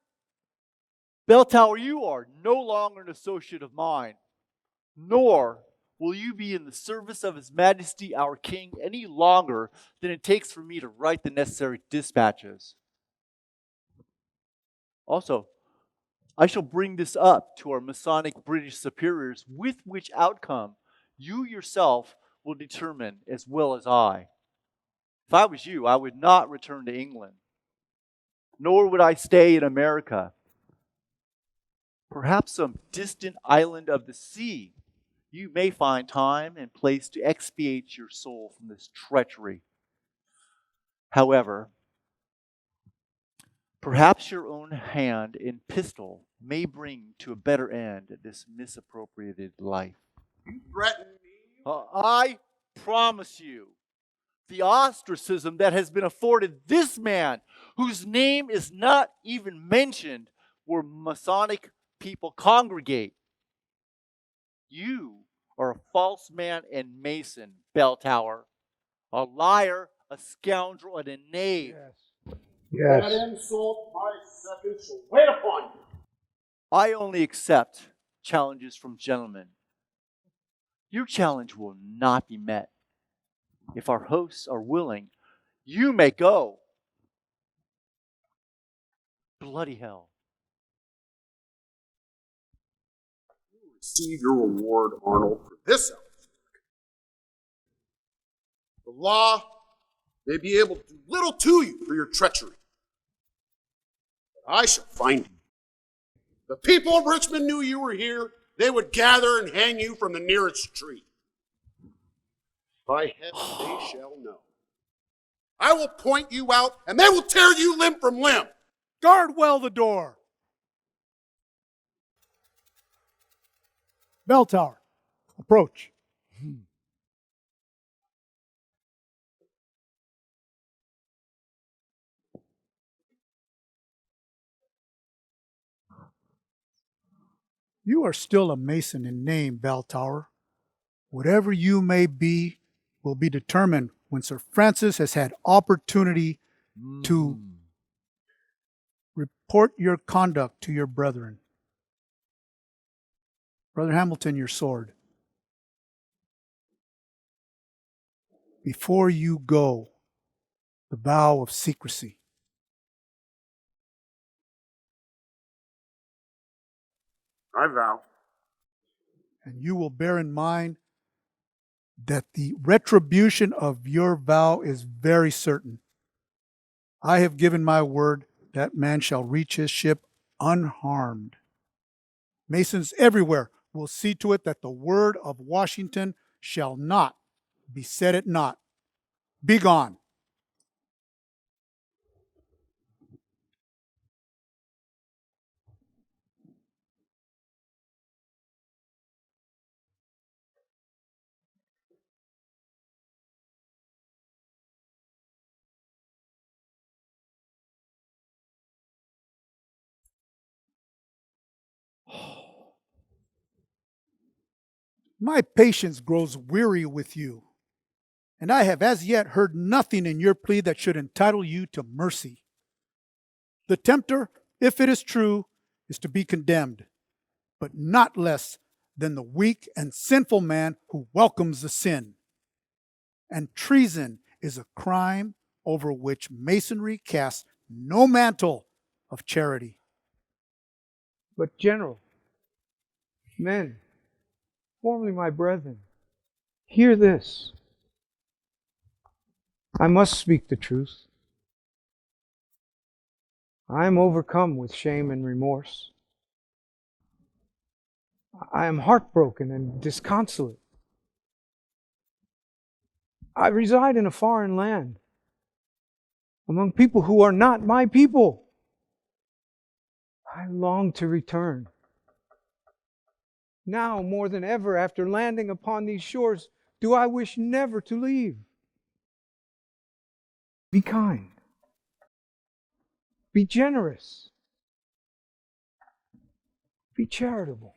Bell Tower, you are no longer an associate of mine, nor will you be in the service of His Majesty our King any longer than it takes for me to write the necessary dispatches. Also, I shall bring this up to our Masonic British superiors, with which outcome you yourself will determine as well as I. If I was you, I would not return to England, nor would I stay in America. Perhaps some distant island of the sea, you may find time and place to expiate your soul from this treachery. However, perhaps your own hand and pistol may bring to a better end this misappropriated life. You threaten me? I promise you, the ostracism that has been afforded this man, whose name is not even mentioned where Masonic people congregate. You are a false man and Mason, Bell Tower, a liar, a scoundrel, and a knave. Yes. That insult my second shall wait upon you. I only accept challenges from gentlemen. Your challenge will not be met. If our hosts are willing, you may go. Bloody hell. You will receive your reward, Arnold, for this effort. The law may be able to do little to you for your treachery. But I shall find you. The people of Richmond knew you were here. They would gather and hang you from the nearest tree. By heaven, they shall know. I will point you out, and they will tear you limb from limb. Guard well the door. Bell tower, approach. You are still a Mason in name, Bell Tower. Whatever you may be will be determined when Sir Francis has had opportunity to report your conduct to your brethren. Brother Hamilton, your sword. Before you go, the vow of secrecy. I vow. And you will bear in mind that the retribution of your vow is very certain. I have given my word that man shall reach his ship unharmed. Masons everywhere will see to it that the word of Washington shall not be set at naught. Be gone. My patience grows weary with you, and I have as yet heard nothing in your plea that should entitle you to mercy. The tempter, if it is true, is to be condemned, but not less than the weak and sinful man who welcomes the sin. And treason is a crime over which Masonry casts no mantle of charity. But, General, men, formerly my brethren, hear this. I must speak the truth. I am overcome with shame and remorse. I am heartbroken and disconsolate. I reside in a foreign land, among people who are not my people. I long to return. Now, more than ever, after landing upon these shores, do I wish never to leave. Be kind. Be generous. Be charitable.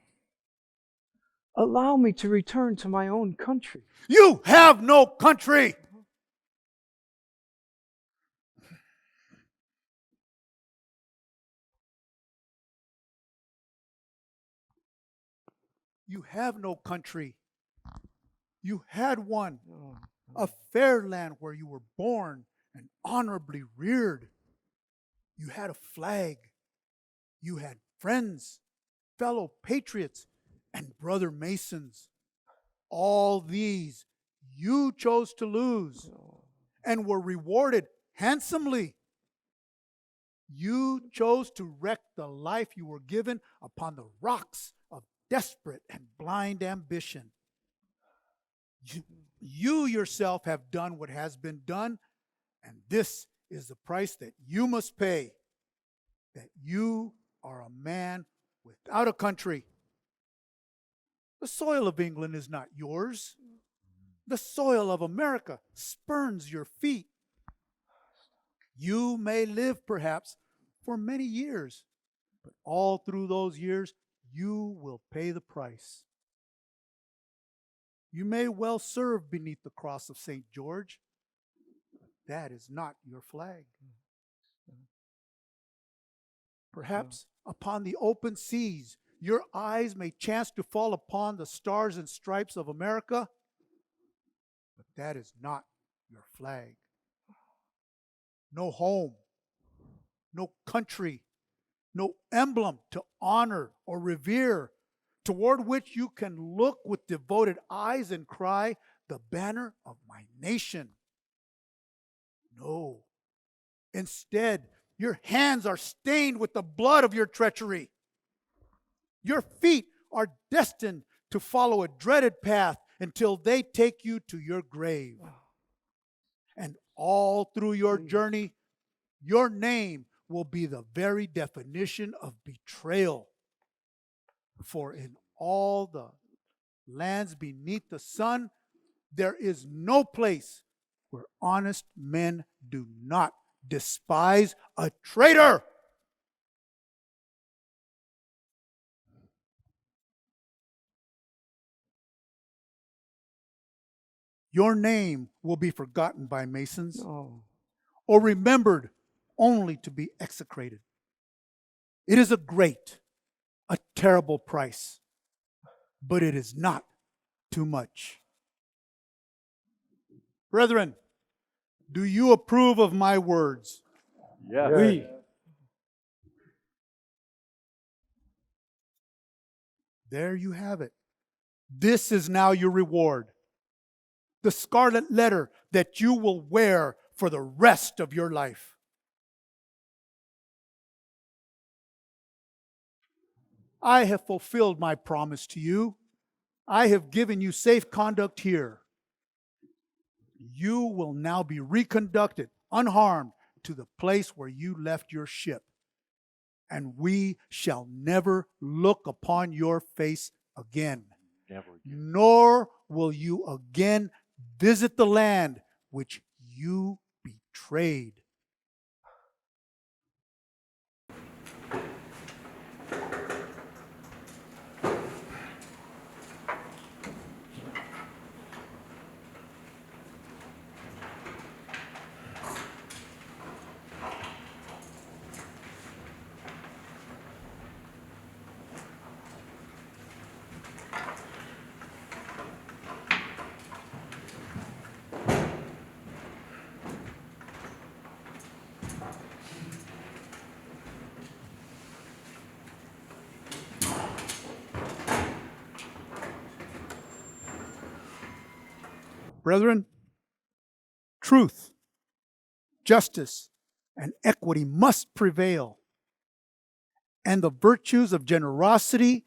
Allow me to return to my own country. You have no country! You have no country. You had one, a fair land where you were born and honorably reared. You had a flag. You had friends, fellow patriots, and brother Masons. All these you chose to lose and were rewarded handsomely. You chose to wreck the life you were given upon the rocks of desperate and blind ambition. You yourself have done what has been done, and this is the price that you must pay, that you are a man without a country. The soil of England is not yours. The soil of America spurns your feet. You may live, perhaps, for many years, but all through those years, you will pay the price. You may well serve beneath the cross of St. George, but that is not your flag. Perhaps upon the open seas, your eyes may chance to fall upon the stars and stripes of America, but that is not your flag. No home, no country, no emblem to honor or revere, toward which you can look with devoted eyes and cry, "The banner of my nation." No. Instead, your hands are stained with the blood of your treachery. Your feet are destined to follow a dreaded path until they take you to your grave. And all through your journey, your name will be the very definition of betrayal. For in all the lands beneath the sun, there is no place where honest men do not despise a traitor. Your name will be forgotten by Masons or remembered only to be execrated. It is a great, a terrible price, but it is not too much. Brethren, do you approve of my words? Yes. Oui. There you have it. This is now your reward. The scarlet letter that you will wear for the rest of your life. I have fulfilled my promise to you. I have given you safe conduct here. You will now be reconducted unharmed to the place where you left your ship, and we shall never look upon your face again. Never again. Nor will you again visit the land which you betrayed. Brethren, truth, justice, and equity must prevail, and the virtues of generosity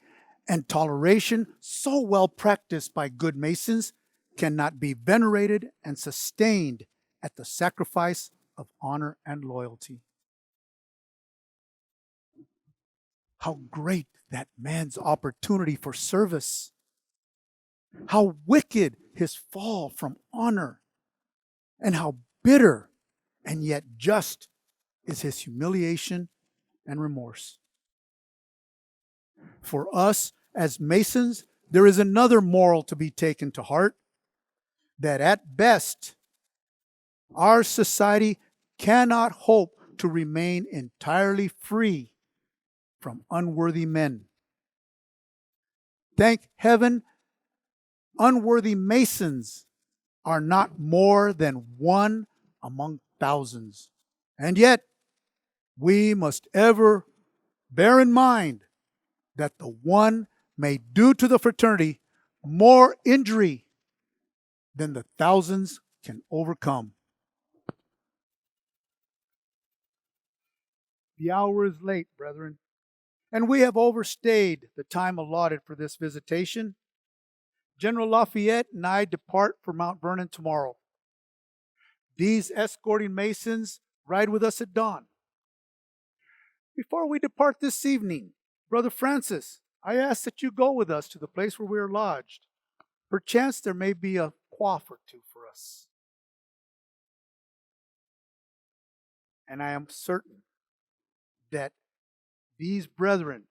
and toleration, so well practiced by good Masons, cannot be venerated and sustained at the sacrifice of honor and loyalty. How great that man's opportunity for service! How wicked his fall from honor! And how bitter and yet just is his humiliation and remorse. For us as Masons, there is another moral to be taken to heart, that at best, our society cannot hope to remain entirely free from unworthy men. Thank heaven, unworthy Masons are not more than one among thousands. And yet, we must ever bear in mind that the one may do to the fraternity more injury than the thousands can overcome. The hour is late, brethren, and we have overstayed the time allotted for this visitation. General Lafayette and I depart for Mount Vernon tomorrow. These escorting Masons ride with us at dawn. Before we depart this evening, Brother Francis, I ask that you go with us to the place where we are lodged. Perchance there may be a quaff or two for us. And I am certain that these brethren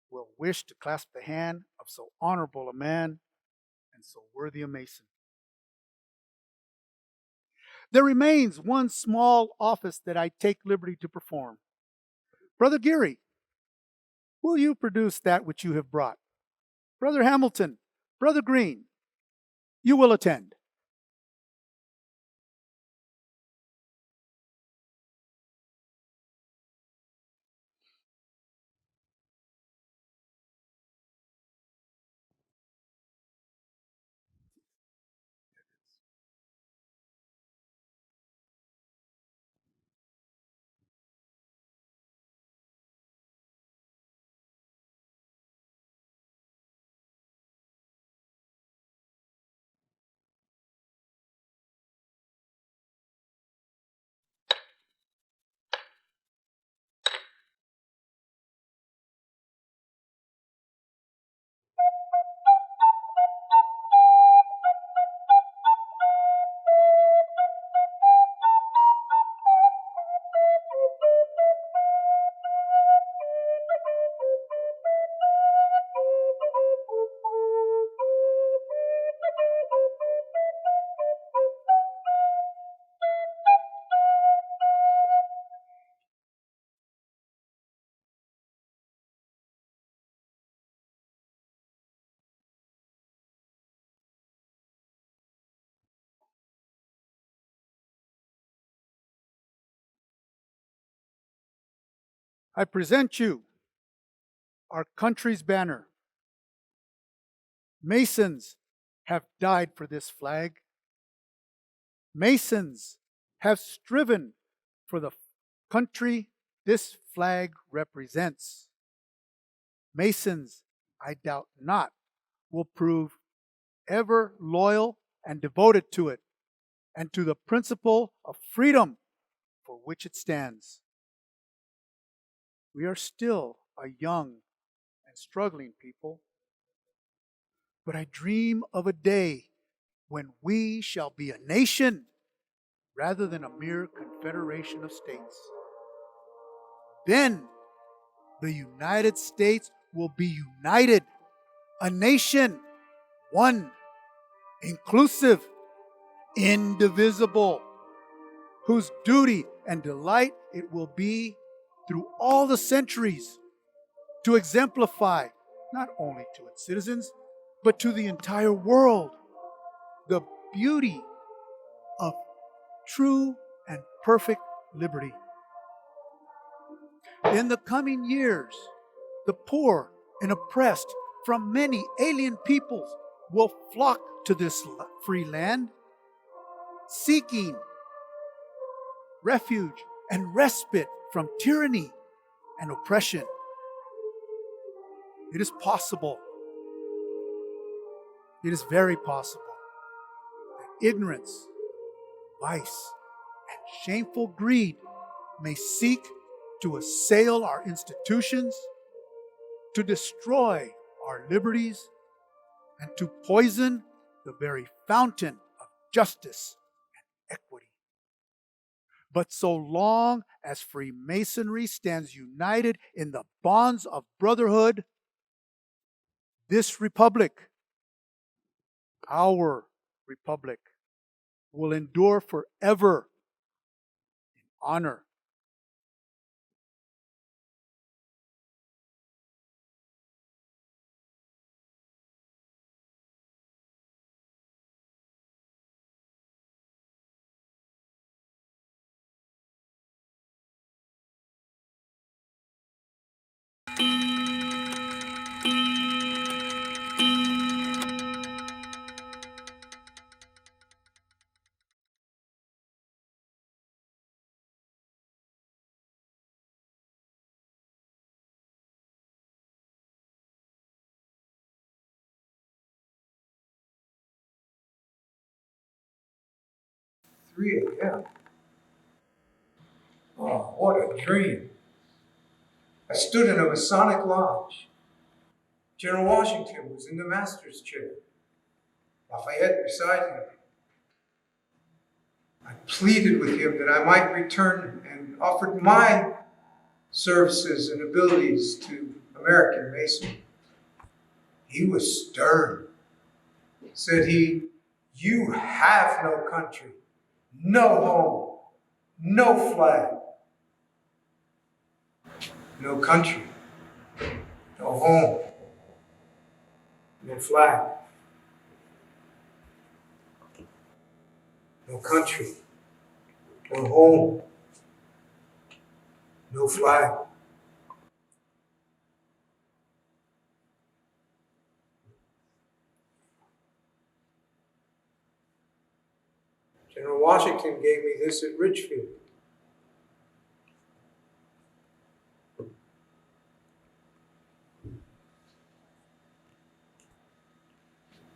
will wish to clasp the hand of so honorable a man and so worthy a Mason. There remains one small office that I take liberty to perform. Brother Geary, will you produce that which you have brought? Brother Hamilton, Brother Green, you will attend. I present you our country's banner. Masons have died for this flag. Masons have striven for the country this flag represents. Masons, I doubt not, will prove ever loyal and devoted to it and to the principle of freedom for which it stands. We are still a young and struggling people, but I dream of a day when we shall be a nation rather than a mere confederation of states. Then the United States will be united, a nation, one, inclusive, indivisible, whose duty and delight it will be through all the centuries to exemplify not only to its citizens, but to the entire world the beauty of true and perfect liberty. In the coming years, the poor and oppressed from many alien peoples will flock to this free land, seeking refuge and respite from tyranny and oppression. It is possible, it is very possible, that ignorance, vice, and shameful greed may seek to assail our institutions, to destroy our liberties, and to poison the very fountain of justice and equity. But so long as Freemasonry stands united in the bonds of brotherhood, this republic, our republic, will endure forever in honor. Yeah. Oh, what a dream. I stood in a Masonic lodge. General Washington was in the master's chair. Lafayette beside him. I pleaded with him that I might return and offered my services and abilities to American Masonry. He was stern. Said he, "You have no country, no home, no flag." No country, no home, no flag. No country, no home, no flag. General Washington gave me this at Ridgefield.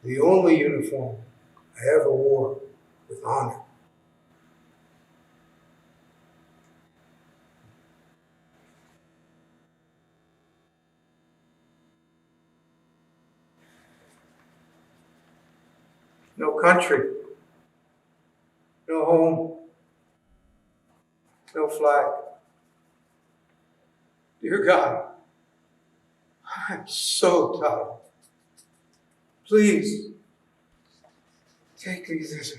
The only uniform I ever wore with honor. No country, no home, no flag. Dear God, I'm so tired. Please, take me this.